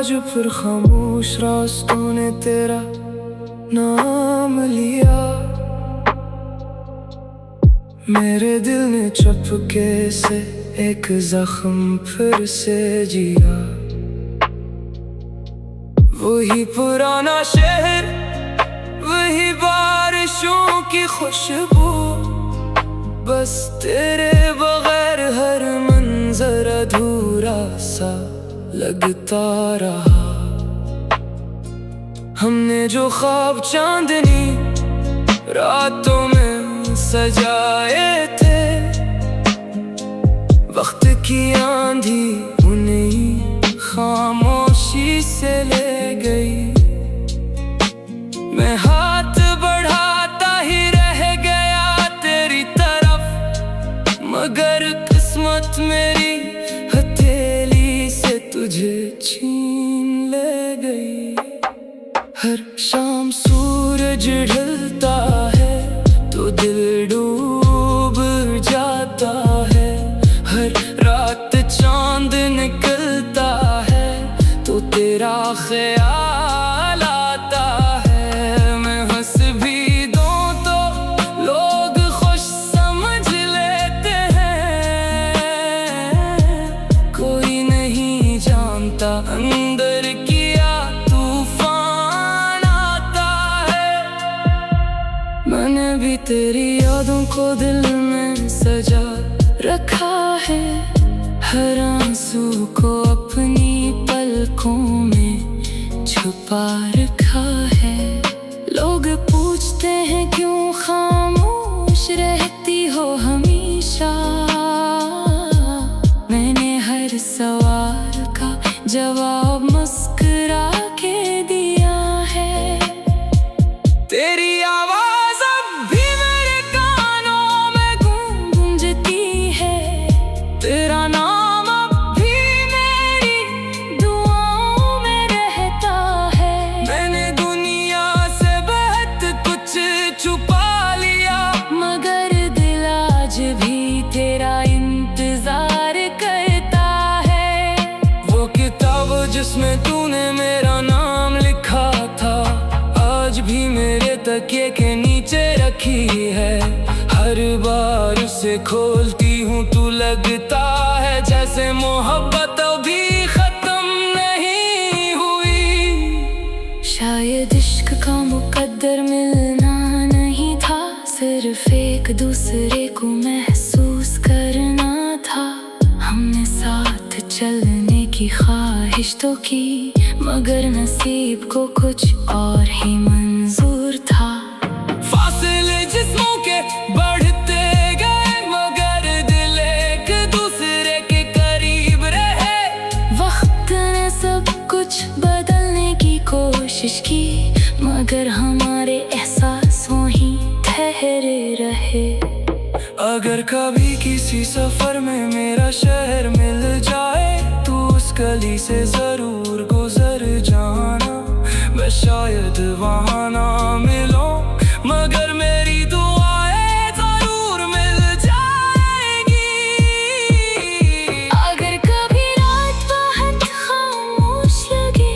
आज फिर खामोश रास्तों ने तेरा नाम लिया। मेरे दिल ने चुपके से एक जख्म फिर से जिया। वही पुराना शहर, वही बारिशों की खुशबू, बस तेरे बगैर हर मंजर अधूरा सा लगता रहा। हमने जो ख्वाब चांदनी रातों में सजाए थे, वक्त की आंधी उन्हें खामोशी से ले गई। मैं हाथ बढ़ाता ही रह गया तेरी तरफ, मगर किस्मत मेरी हथेली से तुझे छीन ले गई। हर शाम सूरज ढलता है तो दिल डूब जाता है, हर रात चांद निकलता है तो तेरा ख्याल आता है। मैं हंस भी दूं तो लोग खुश समझ लेते हैं, कोई नहीं जानता अंदर किया तूफान आता है। मैंने भी तेरी यादों को दिल में सजा रखा है, हर आंसू को अपनी पलकों में छुपा रखा है। लोग पूछते हैं क्यों खामोश रहती हो हमेशा, मैंने हर सवाल का जवाब मुस्कुरा के दिया है। तेरी आवाज अब भी मेरे कानों में गूंजती है, तेरा नाम अब भी मेरी दुआओं में रहता है। मैंने दुनिया से बहुत कुछ छुपा लिया, मगर दिल आज भी तेरा इंतजार करता है। वो किताब जिसमें तूने मेरा नाम लिखा था, आज भी मेरे तकिए के नीचे रखी है। हर बार उसे खोलती हूँ तू लगता है जैसे मोहब्बत अभी खत्म नहीं हुई। शायद इश्क का मुकद्दर मिलना नहीं था, सिर्फ एक दूसरे को महसूस करना था। हमने साथ चलने की ख्वाहिश तो की, मगर नसीब को कुछ और ही मंजूर था। फासले जिस्मों के बढ़ते गए, मगर दिल एक दूसरे के करीब रहे। वक्त ने सब कुछ बदलने की कोशिश की, मगर हमारे एहसासों ही ठहरे रहे। अगर कभी किसी सफर में मेरा शहर मिल जाए, तो उस गली से जरूर गुजर जाना। मैं शायद वहाँ ना मिलूं, मगर मेरी दुआएं जरूर मिल जाएगी। अगर कभी रात बहुत खामोश लगे,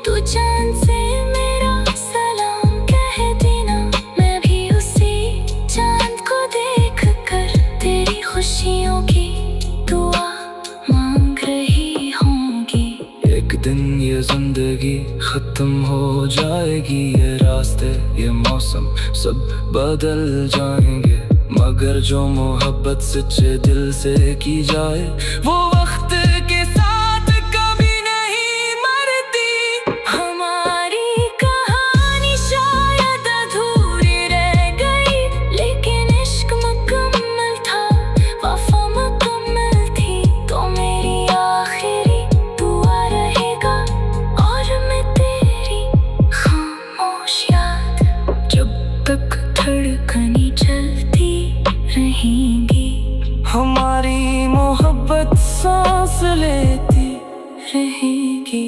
तो चांद से मेरा सलाम कह देना। मैं भी उसी चांद को देख कर तेरी खुशियों की दुआ मांग रही होंगी। एक दिन ये जिंदगी खत्म हो जाएगी, ये रास्ते ये मौसम सब बदल जाएंगे, मगर जो मोहब्बत सच्चे दिल से की जाए, वो वक्त के साथ कभी नहीं मरती। हमारी कहानी शायद अधूरी रह गई, लेकिन इश्क मुकम्मल था, वफा मुकम्मल थी। तो मेरी आखिरी दुआ रहेगा, और मैं तेरी खामोश याद जब तक धड़कनी चलती रहेंगी। हमारी मोहब्बत सांस लेती रहेगी।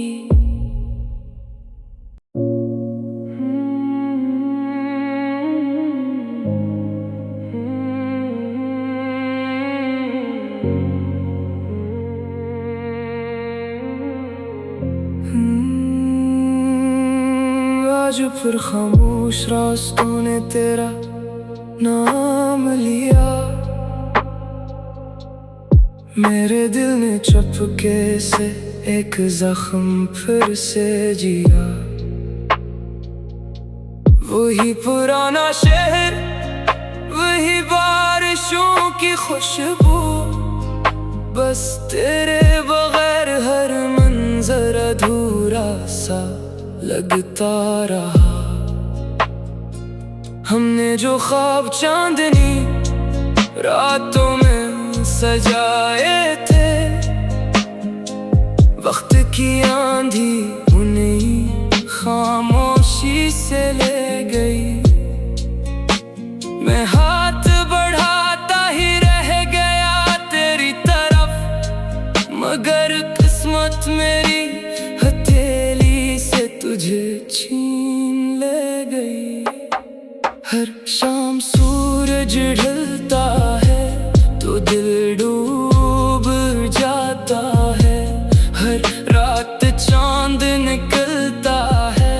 Hmm. आज फिर खामोश रास्तों ने तेरा नाम लिया। मेरे दिल ने चुपके से एक जख्म फिर से जिया। वही पुराना शहर, वही बारिशों की खुशबू, बस तेरे बगैर हर मंजर अधूरा सा लगता रहा। हमने जो ख्वाब चांदनी रातों में सजाए थे, वक्त की आंधी उन्हें खामोशी से ले गई। मैं हाथ बढ़ाता ही रह गया तेरी तरफ, मगर किस्मत मेरी हथेली से तुझे छीन ले गई। हर शाम सूरज ढलता है तो दिल डूब जाता है, हर रात चांद निकलता है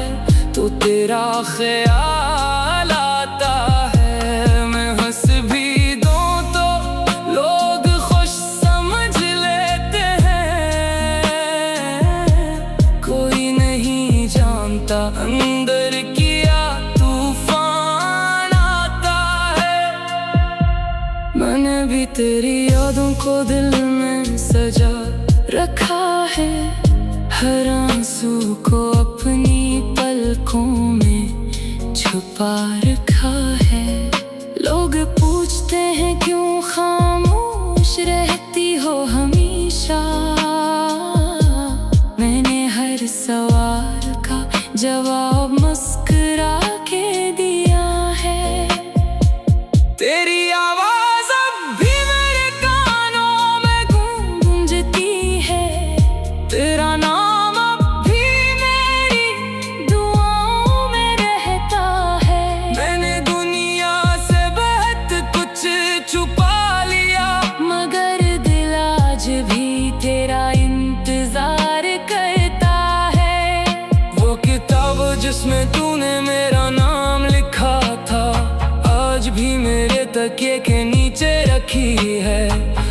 तो तेरा ख्याल आता है। मैं हंस भी दूं तो लोग खुश समझ लेते हैं, कोई नहीं जानता अंदर किया तूफान आता है। मैंने भी तेरी यादों को दिल में सजा रखा है, हर आंसू को अपनी पलकों में छुपा रखा है। लोग पूछते हैं क्यों खामोश रहती हो हमेशा, मैंने हर सवाल का जवाब मुस्कुरा के दिया है। तेरी आवाज अब भी मेरे कानों में गूंजती है, तेरा नाम अब भी मेरी दुआओं में रहता है। मैंने दुनिया से बहुत कुछ छुपा लिया, मगर दिल आज भी तेरा इंतजार करता है। वो किताब जिसमें तूने मेरा नाम लिखा था, आज भी मेरे तकिए के नीचे रखी है।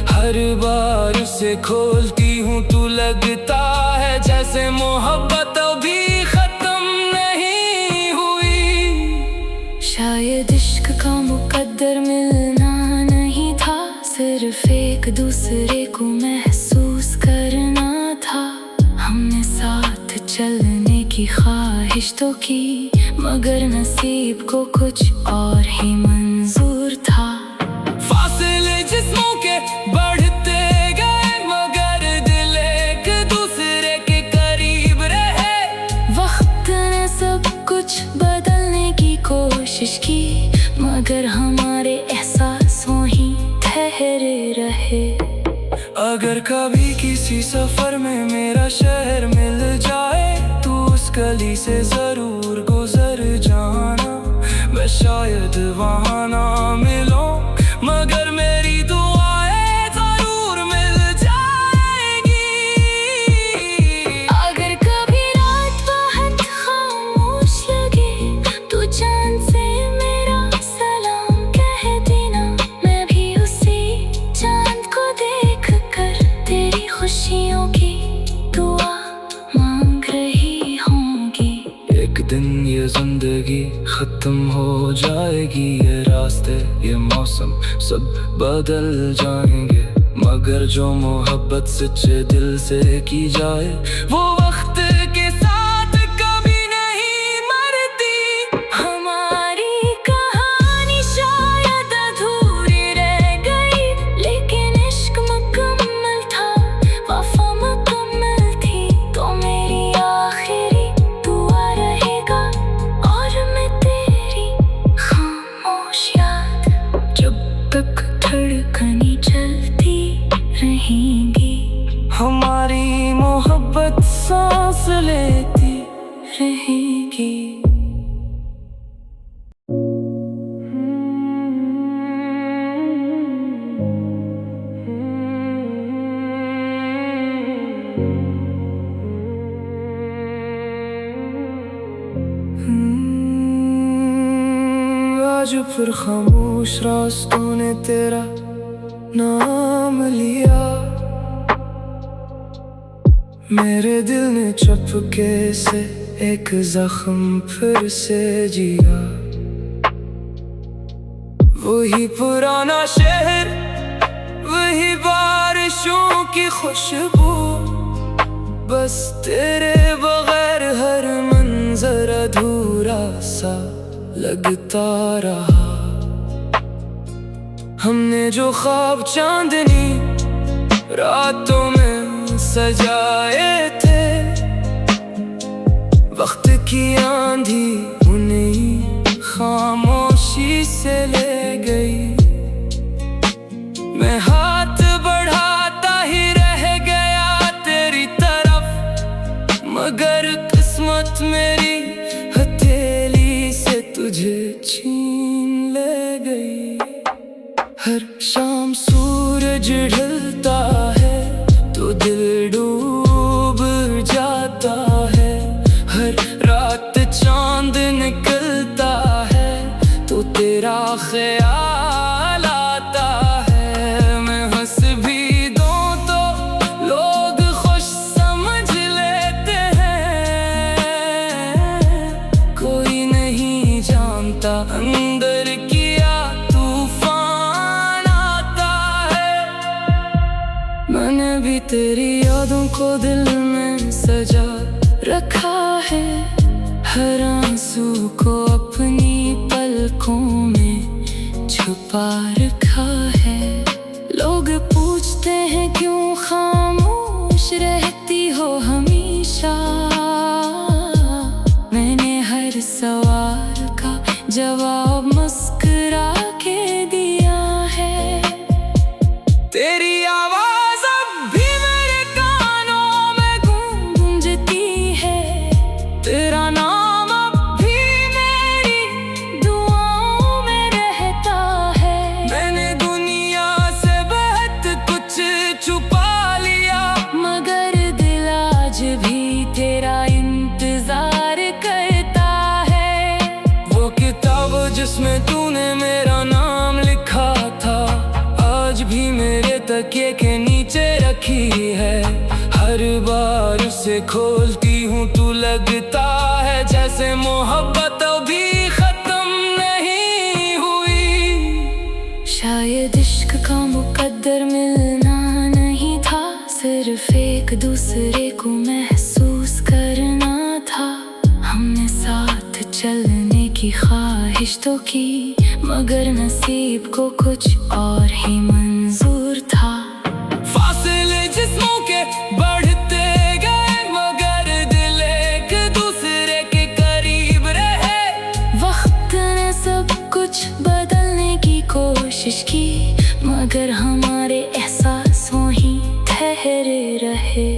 हर बार उसे खोलती हूँ तो लगता है जैसे मोहब्बत अभी खत्म नहीं हुई। शायद इश्क का मुकद्दर मिलना नहीं था, सिर्फ एक दूसरे को महसूस करना था। हमने साथ चलने की ख्वाहिश तो की, मगर नसीब को कुछ और ही मंजूर था। फासले जिस्मों के बढ़ते गए, मगर दिल एक दूसरे के करीब रहे। वक्त ने सब कुछ बदलने की कोशिश की, मगर हमारे एहसासों ही ठहरे रहे। अगर कभी किसी सफर में मेरा शहर मिल जाए तो उस गली से जरूर गुजर जाना। मैं शायद वहाँ ना मिलूं, मगर मेरी दुआएं जरूर मिल जाएगी। अगर कभी रात बहुत खामोश लगे तो चांद से मेरा सलाम कह देना। मैं भी उसी चांद को देख कर तेरी खुशियों की दुआ मांग रही होंगी। एक दिन ये जिंदगी खत्म हो जाएगी, ये रास्ते ये मौसम सब बदल जाएंगे, मगर जो मोहब्बत सच्चे दिल से की जाए वो वक्त के साथ कभी नहीं मरती। हमारी कहानी शायद अधूरी रह गई, लेकिन इश्क मुकम्मल था, वफा मुकम्मल थी। तो मेरी आखिरी दुआ रहेगा और मैं तेरी खामोश याद जब तक धड़कनी चलती रहेंगी। हमारी मोहब्बत सांस लेती रहेगी। Hmm. आज फिर खामोश रास्तों ने तेरा नाम लिया। मेरे दिल ने चुपके से एक जख्म फिर से जिया। वही पुराना शहर, वही बारिशों की खुशबू, बस तेरे बगैर हर मंजर अधूरा सा लगता रहा। हमने जो ख्वाब चांदनी रातों में सजाए थे, वक्त की आंधी उन्हें खामोशी से ले गई। मैं हाथ बढ़ाता ही रह गया तेरी तरफ, मगर किस्मत मेरी हथेली से तुझे छीन ले गई। हर शाम सूरज ढलता है तो दिल डूब जाता है, हर रात चांद निकलता है तो तेरा ख्याल आता है। मैं हंस भी दूं तो लोग खुश समझ लेते हैं, कोई नहीं जानता अंदर किया तूफान आता है। मैंने भी तेरी यादों को दिल में सजा रखा है, हर आंसू को अपनी पलकों में छुपा रखा है। लोग पूछते हैं क्यों खामोश रहती हो हमेशा, मैंने हर सवाल का जवाब मुस्कुरा के दिया है। तेरी आवाज अब भी मेरे कानों में गूंजती है, तेरा नाम अब भी मेरी दुआओं में रहता है। मैंने दुनिया से बहुत कुछ छुपा लिया, मगर दिल आज भी तेरा इंतजार करता है। वो किताब जिसमें तूने मेरा नाम लिखा था, आज भी मेरे तकिए के नीचे रखी है। हर बार उसे खोलती हूँ तू लगता है जैसे मोहब्बत अभी खत्म नहीं हुई। शायद इश्क का मुकद्दर मिलना नहीं था, सिर्फ एक दूसरे को महसूस करना था। हमने साथ चलने की ख्वाहिश तो की, मगर नसीब को कुछ और ही मंजूर था। फासले जिस्मों के बढ़ते गए, मगर दिल एक दूसरे के करीब रहे। वक्त ने सब कुछ बदलने की कोशिश की, मगर हमारे एहसासों ही ठहरे रहे।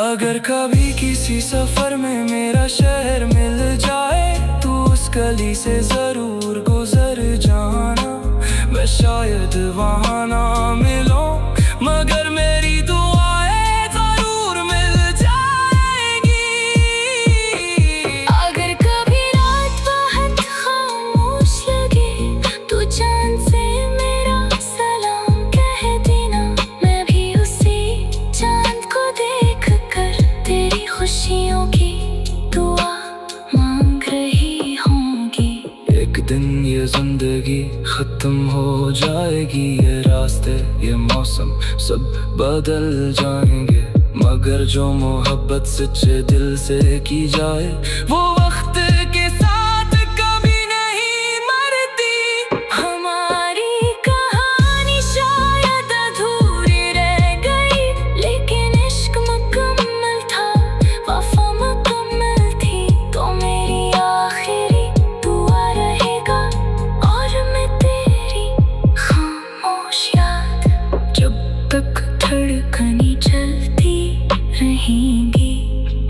अगर कभी किसी सफर में मेरा शहर मिल जाए, तू उस गली से जरूर गुजर जाना। मैं शायद वहाँ ना मिलूं, मगर मेरी दुआएं जरूर मिल जाएगी। अगर कभी रात बहुत खामोश लगे, तू चांद से मेरा सलाम कह देना। मैं भी उसी चांद को देख कर तेरी खुशियों की दुआ मांग रही होंगी। एक दिन ये जिंदगी खत्म हो जाएगी, ये रास्ते ये मौसम सब बदल जाएंगे, मगर जो मोहब्बत सच्चे दिल से की जाए, वो वक्त के साथ कभी नहीं मरती। हमारी कहानी शायद अधूरी रह गई, लेकिन इश्क मुकम्मल था, वफा मुकम्मल थी। तो मेरी आखिरी दुआ रहेगा, और मैं तेरी खामोश याद जब तक धड़कनी चलती रहेंगी।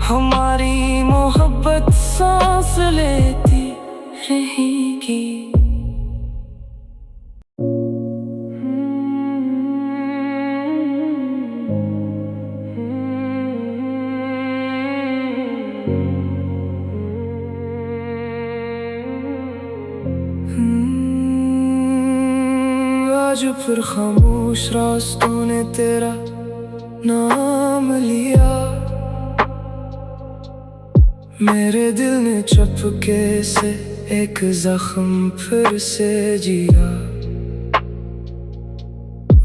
हमारी मोहब्बत सांस लेती रहेगी। आज फिर खामोश रास्तों ने तेरा नाम लिया। मेरे दिल ने चुपके से एक जख्म फिर से जिया।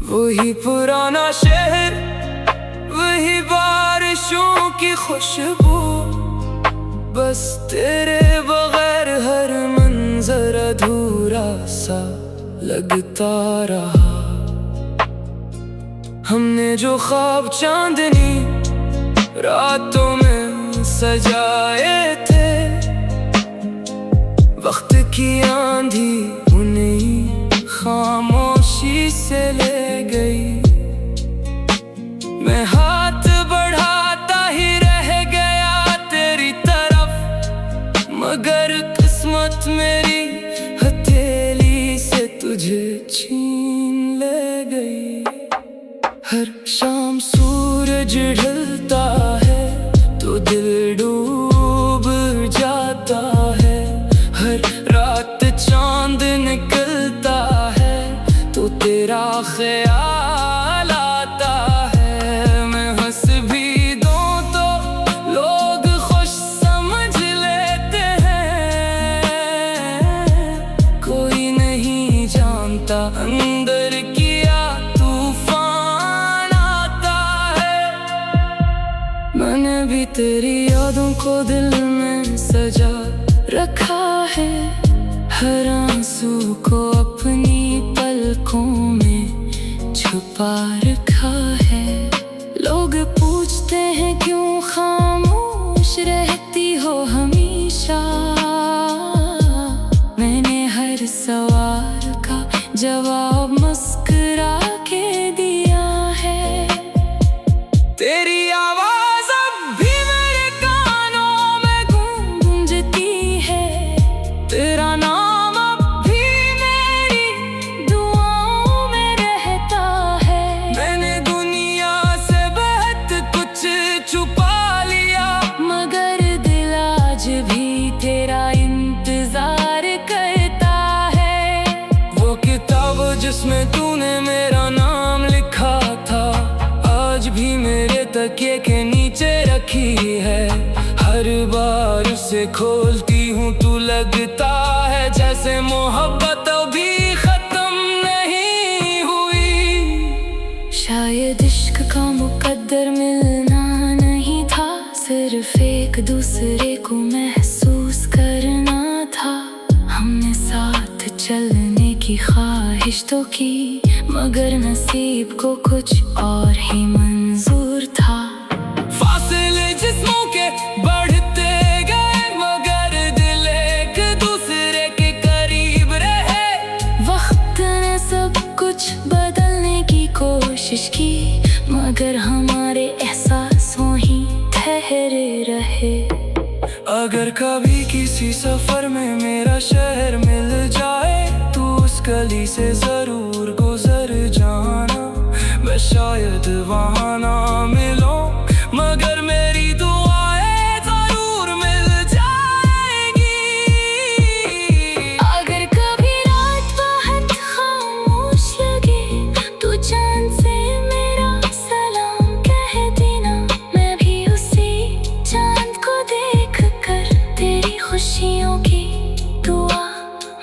वही पुराना शहर, वही बारिशों की खुशबू, बस तेरे बगैर हर मंजर अधूरा सा लगता रहा। हमने जो ख्वाब चांदनी रातों में सजाए थे, वक्त की आंधी उन्हें खामोशी से ले गई। मैं हाथ बढ़ाता ही रह गया तेरी तरफ, मगर किस्मत मेरी हथेली से तुझे छीन ले गई। हर शाम सूरज ढलता है तो दिल डूब जाता है, हर रात चांद निकलता है तो तेरा ख्याल आता है। मैं हंस भी दूं तो लोग खुश समझ लेते हैं, कोई नहीं जानता अंदर किया तूफान आता है। मैंने भी तेरी यादों को दिल में सजा रखा है, हर आंसू को अपनी पलकों में छुपा रखा है। लोग पूछते हैं क्यों खामोश रहती हो हमेशा, मैंने हर सवाल का जवाब मुस्कुरा के दिया है। तेरी आवाज अब भी मेरे कानों में गूंजती है, तेरा नाम अब भी मेरी दुआओं में रहता है। मैंने दुनिया से बहुत कुछ छुपा लिया, मगर दिल आज भी तेरा इंतजार करता है। वो किताब जिसमें तूने मेरा नाम लिखा था, आज भी मेरे तकिए के नीचे रखी है। हर बार उसे खोलती हूँ तू लगता है जैसे मोहब्बत अभी खत्म नहीं हुई। शायद इश्क का मुकद्दर मिलना नहीं था, सिर्फ एक दूसरे को महसूस करना था। हमने साथ चलने की ख्वाहिश तो की, मगर नसीब को कुछ और ही मंजूर था। फासले जिस्मों के बढ़ते गए, मगर दिल एक दूसरे के करीब रहे। वक्त ने सब कुछ बदलने की कोशिश की, मगर हमारे एहसासों ही ठहरे रहे। अगर कभी किसी सफर में मेरा शहर मिल जाए, तू उस गली से जरूर गुजर जाना। मैं शायद वहाँ ना मिलूं, मगर मेरी दुआएं जरूर मिल जाएंगी। अगर कभी रात बहुत खामोश लगे, तू चांद से मेरा सलाम कह देना। मैं भी उसी चांद को देख कर तेरी खुशियों की दुआ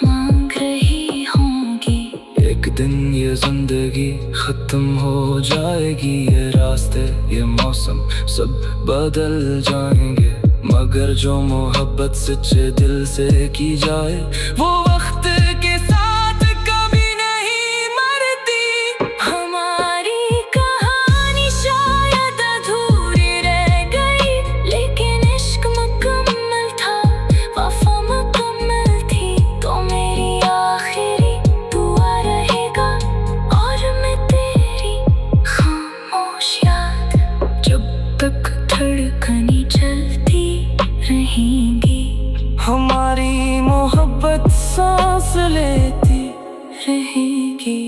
मांग रही होंगी। एक दिन ये जिंदगी खत्म हो जाएगी, ये रास्ते ये मौसम सब बदल जाएंगे, मगर जो मोहब्बत सच्चे दिल से की जाए, वो वक्त के साथ कभी नहीं मरती। हमारी कहानी शायद अधूरी रह गई, लेकिन इश्क मुकम्मल था, वफा मुकम्मल थी। तो मेरी आखिरी दुआ रहेगा, और मैं तेरी खामोश याद जब तक धड़कनी चलती रहेंगी। हमारी मोहब्बत सांस लेती रहेगी।